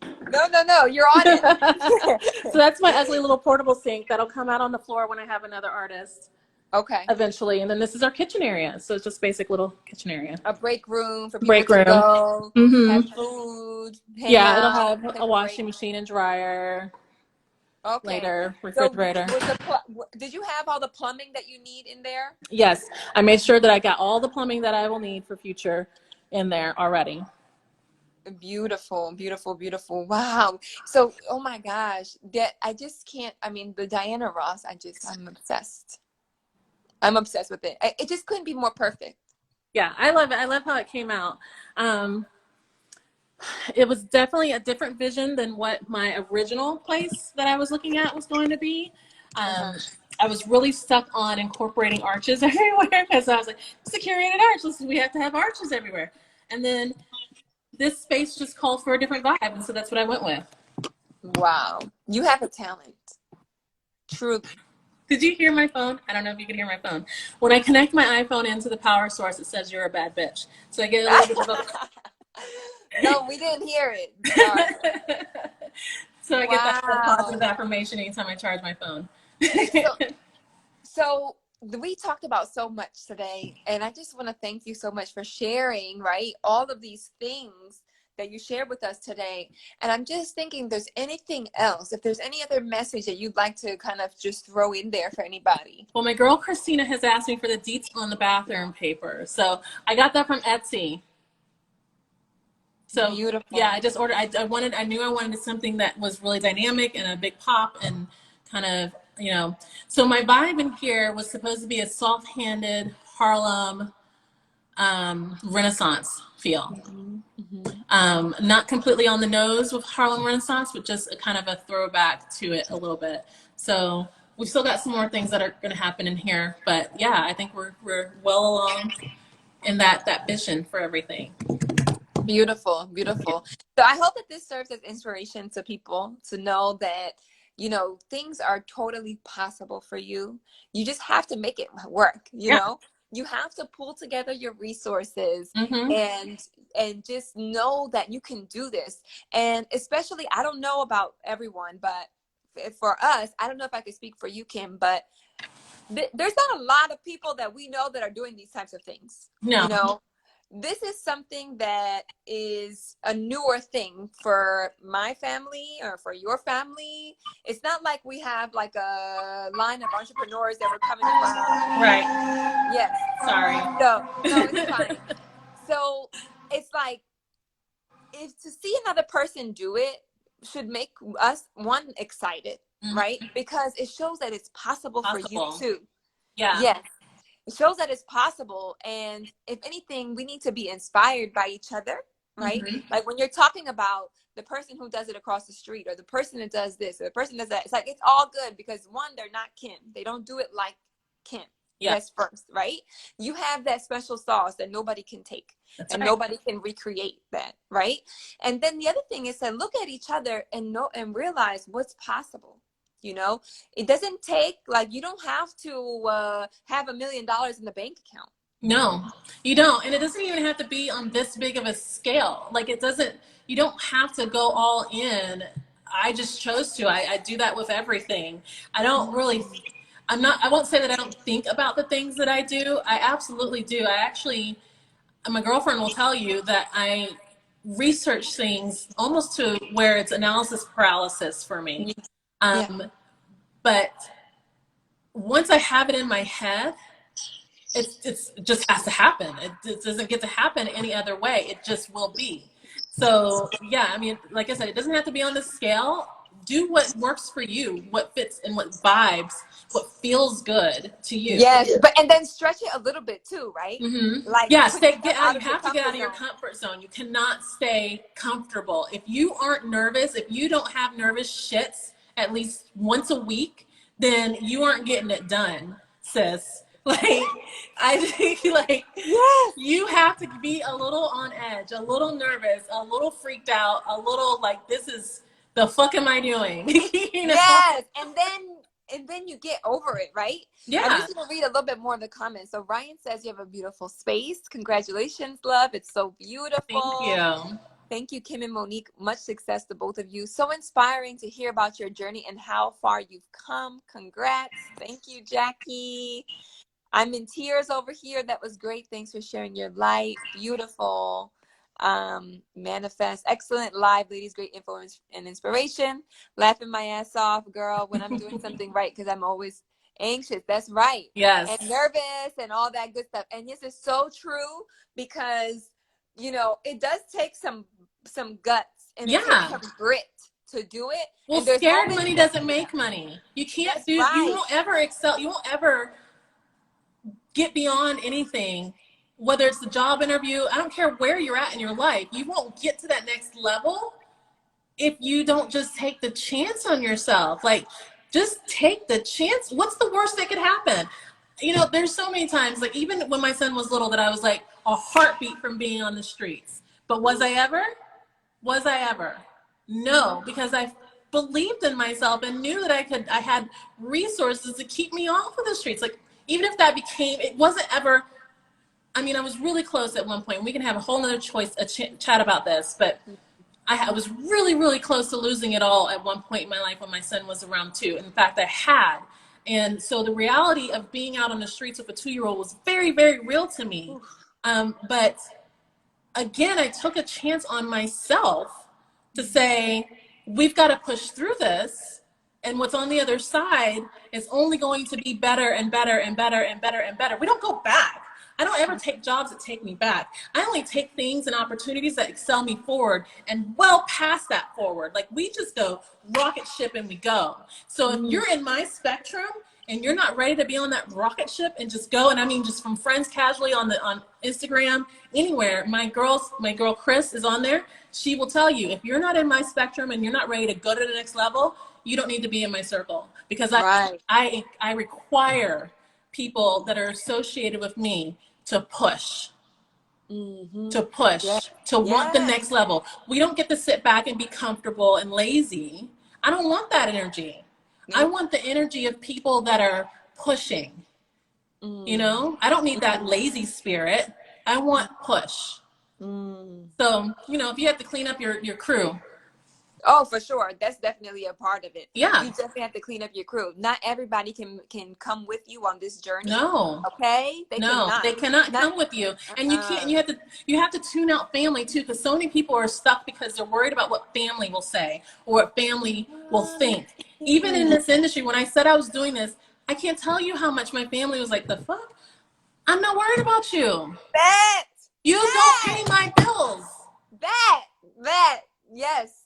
No, you're on it. So that's my ugly little portable sink that'll come out on the floor when I have another artist. Okay. Eventually. And then this is our kitchen area. So it's just basic little kitchen area. A break room for people Break to room. go, have food, hang out, It'll have take a washing break. machine and dryer. Okay. Later, refrigerator. So did you have all the plumbing that you need in there? Yes. I made sure that I got all the plumbing that I will need for future in there already. Beautiful, beautiful, beautiful. Wow. So, oh my gosh, I just can't, the Diana Ross, I'm obsessed. I'm obsessed with it. It just couldn't be more perfect. Yeah, I love it. I love how it came out. It was definitely a different vision than what my original place that I was looking at was going to be. I was really stuck on incorporating arches everywhere, because I was like, it's a curated arch. Listen, we have to have arches everywhere. And then this space just called for a different vibe, and so that's what I went with. Wow. You have a talent. Truly. Did you hear my phone? I don't know if you can hear my phone. When I connect my iPhone into the power source, it says you're a bad bitch. So I get a little bit of a... No, we didn't hear it. Sorry. So I get that positive affirmation anytime I charge my phone. So we talked about so much today, and I just want to thank you so much for sharing, right? All of these things that you shared with us today. And I'm just thinking, there's anything else, if there's any other message that you'd like to kind of just throw in there for anybody. Well, my girl Christina has asked me for the detail on the bathroom paper. So I got that from Etsy. So beautiful. Yeah, I just ordered, I knew I wanted something that was really dynamic and a big pop and kind of, so my vibe in here was supposed to be a soft-handed Harlem Renaissance feel. Not completely on the nose with Harlem Renaissance, but just a kind of a throwback to it a little bit. So we've still got some more things that are going to happen in here, but yeah, I think we're well along in that vision for everything. Beautiful, beautiful. So I hope that this serves as inspiration to people to know that, things are totally possible for you. You just have to make it work, you know? You have to pull together your resources and just know that you can do this. And especially, I don't know about everyone, but for us, I don't know if I could speak for you, Kim, but there's not a lot of people that we know that are doing these types of things. No. This is something that is a newer thing for my family or for your family. It's not like we have like a line of entrepreneurs that were coming from. Right. Yes. Sorry. No, it's fine. So it's like, if to see another person do it should make us, one, excited, right? Because it shows that it's possible for you too. Yeah. Yes. It shows that it's possible. And if anything, we need to be inspired by each other, right? Like when you're talking about the person who does it across the street, or the person that does this, or the person that does that, it's like, it's all good because one, they're not Kim. They don't do it like Kim. Yeah. That's first, right? You have that special sauce that nobody can take. That's and right. Nobody can recreate that, right? And then the other thing is to look at each other and know and realize what's possible. You know, it doesn't take, like, you don't have to have $1 million in the bank account. No, you don't. And it doesn't even have to be on this big of a scale. Like, it doesn't, you don't have to go all in. I just chose to. I do that with everything. I don't really, I won't say that I don't think about the things that I do. I absolutely do. My girlfriend will tell you that I research things almost to where it's analysis paralysis for me. But once I have it in my head, it just has to happen. It doesn't get to happen any other way. It just will be. So yeah, I mean, like I said, it doesn't have to be on this scale. Do what works for you, what fits and what vibes, what feels good to you. Yes, and then stretch it a little bit too, right? Like, yeah, you you have to get out of your comfort zone. You cannot stay comfortable. If you aren't nervous, if you don't have nervous shits at least once a week, then you aren't getting it done, sis. Like, I think, like, yes, you have to be a little on edge, a little nervous, a little freaked out, a little like, this is, the fuck am I doing? You know? Yes, and then you get over it, right? Yeah. I'm just gonna read a little bit more of the comments. So Ryan says you have a beautiful space. Congratulations, love. It's so beautiful. Thank you. Thank you, Kim and Monique. Much success to both of you. So inspiring to hear about your journey and how far you've come. Congrats. Thank you, Jackie. I'm in tears over here. That was great. Thanks for sharing your light. Beautiful. Manifest. Excellent live, ladies. Great influence and inspiration. Laughing my ass off, girl, when I'm doing something right, because I'm always anxious. That's right. Yes. And nervous and all that good stuff. And this is so true because, you know, it does take some guts and it takes some grit to do it. Well, scared money doesn't make money. You can't you won't ever excel. You won't ever get beyond anything, whether it's the job interview. I don't care where you're at in your life. You won't get to that next level if you don't just take the chance on yourself. Like, just take the chance. What's the worst that could happen? You know, there's so many times, like, even when my son was little, that I was like a heartbeat from being on the streets. But was I ever? Was I ever? No, because I believed in myself and knew that I had resources to keep me off of the streets. Like, even if that it wasn't ever, I mean, I was really close at one point. We can have a whole nother chat about this, but I was really, really close to losing it all at one point in my life when my son was around 2. In fact, I had. And so the reality of being out on the streets with a 2-year-old was very, very real to me. But again, I took a chance on myself to say, we've got to push through this. And what's on the other side is only going to be better and better and better and better and better. We don't go back. I don't ever take jobs that take me back. I only take things and opportunities that excel me forward and well past that forward. Like, we just go rocket ship and we go. So if you're in my spectrum and you're not ready to be on that rocket ship and just go, and I mean just from friends casually on Instagram, anywhere, my girl Chris is on there. She will tell you, if you're not in my spectrum and you're not ready to go to the next level, you don't need to be in my circle, because I require people that are associated with me to push, to want the next level. We don't get to sit back and be comfortable and lazy. I don't want that energy. I want the energy of people that are pushing. You know, I don't need that lazy spirit. I want push. So, you know, if you have to clean up your crew. Oh, for sure. That's definitely a part of it. Yeah. You definitely have to clean up your crew. Not everybody can come with you on this journey. No. Okay? They cannot come with you. And you can't, you have to tune out family too, because so many people are stuck because they're worried about what family will say or what family will think. Even in this industry, when I said I was doing this, I can't tell you how much my family was like, the fuck? I'm not worried about you. You don't pay my bills. Yes.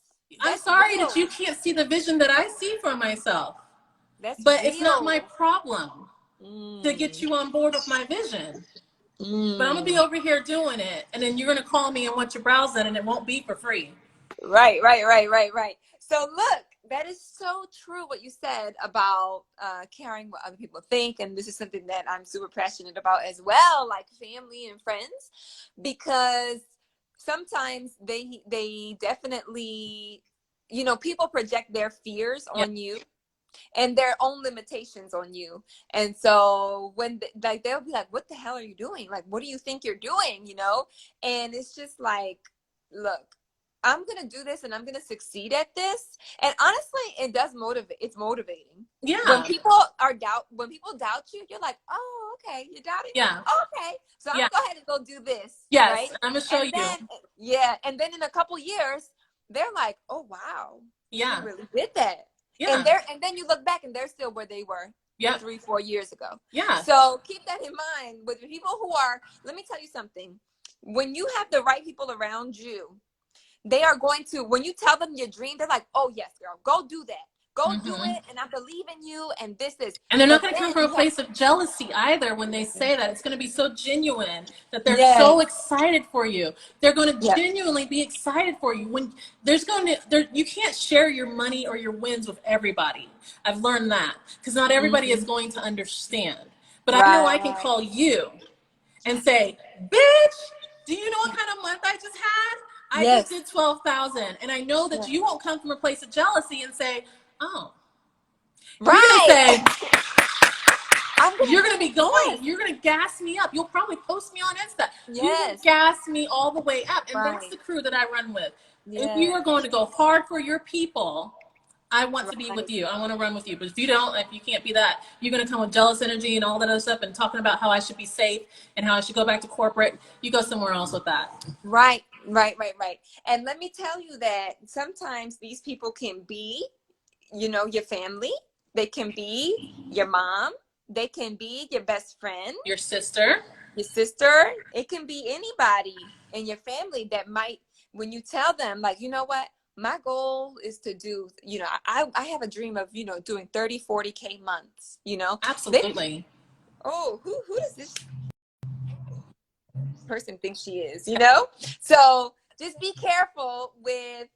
I'm That's sorry real. that you can't see the vision that I see for myself, That's but it's not my real. problem to get Mm, you on board with my vision. But I'm gonna be mm. over here doing it, and then you're gonna call me and want your brows done, and it won't be for free. Right, right, right, right, right. So look, that is so true what you said about caring what other people think, and this is something that I'm super passionate about as well, like family and friends, because sometimes they definitely, you know, people project their fears Yeah. on you and their own limitations on you. And so when like they'll be like, what the hell are you doing? Like, what do you think you're doing? You know? And it's just like, look, I'm going to do this and I'm going to succeed at this. And honestly, it does motivate. It's motivating. Yeah. When people doubt you, you're like, oh, okay, you're doubting me. Yeah. Okay. So I'm Yeah. gonna go ahead and go do this. Yes. Right. I'm gonna show And you. then, yeah. And then in a couple years, they're like, oh, wow, she Yeah. really did that. Yeah. And then you look back and they're still where they were Yep. 3-4 years ago. Yeah. So keep that in mind with people who are, let me tell you something. When you have the right people around you, they are going to, when you tell them your dream, they're like, oh yes, girl, go do that. Go do Mm-hmm. it. And I believe in you. And this is, And they're not but going to come then from a you have, place of jealousy either when they say that. It's going to be so genuine that they're yes, so excited for you. They're going to yeah, genuinely be excited for you. When you can't share your money or your wins with everybody. I've learned that because not everybody is mm-hmm. going to understand. But I know I can Right, call you and say, bitch, do you know what kind of month I just had? I just yes, did 12,000. And I know that yes. you won't come from a place of jealousy and say, oh, you're going to Right. say, I'm going you're to going to say, be going. yes, You're going to gas me up. You'll probably post me on Insta. You will yes, gas me all the way up. And that's right, the crew that I run with. If you yes, are going to go hard for your people, I want to be with right. you. I want to run with you. But if you don't, if you can't be that, you're going to come with jealous energy and all that other stuff and talking about how I should be safe and how I should go back to corporate. You go somewhere else with that. Right, right, right, right. And let me tell you that sometimes these people can be, you know, your family. They can be your mom. They can be your best friend, Your sister. your sister. It can be anybody in your family that might, when you tell them, like, you know what, my goal is to do, you know, I have a dream of, you know, doing 30-40K months, you know, they, Absolutely. oh, who does this person thinks she is, you know? So just be careful with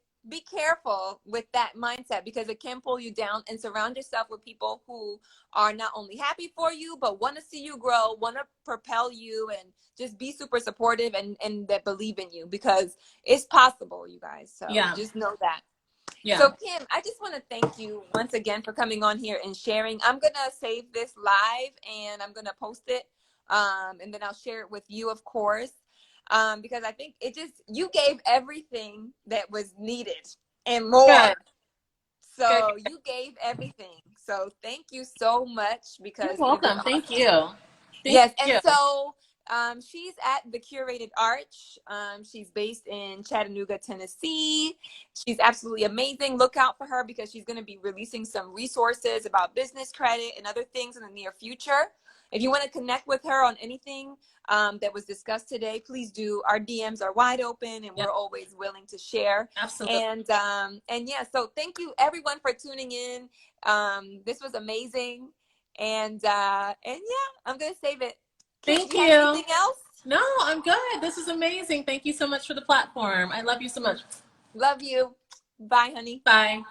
that mindset because it can pull you down, and surround yourself with people who are not only happy for you, but want to see you grow, want to propel you, and just be super supportive and that believe in you because it's possible, you guys. So Yeah. just know that. Yeah. So Kim, I just want to thank you once again for coming on here and sharing. I'm going to save this live and I'm going to post it. And then I'll share it with you, of course, because I think you gave everything that was needed and Good. more. Good. So you gave everything. So thank you so much You're because it was welcome. Thank awesome. you. Thank Yes, and you. so she's at the Curated Arch. She's based in Chattanooga, Tennessee. She's absolutely amazing. Look out for her because she's going to be releasing some resources about business credit and other things in the near future. If you want to connect with her on anything that was discussed today, please do. Our DMs are wide open, and Yep. we're always willing to share. Absolutely. And yeah, so thank you everyone for tuning in. This was amazing. And yeah, I'm gonna save it. Kim, Thank do you have you. anything else? No, I'm good. This is amazing. Thank you so much for the platform. I love you so much. Love you. Bye, honey. Bye.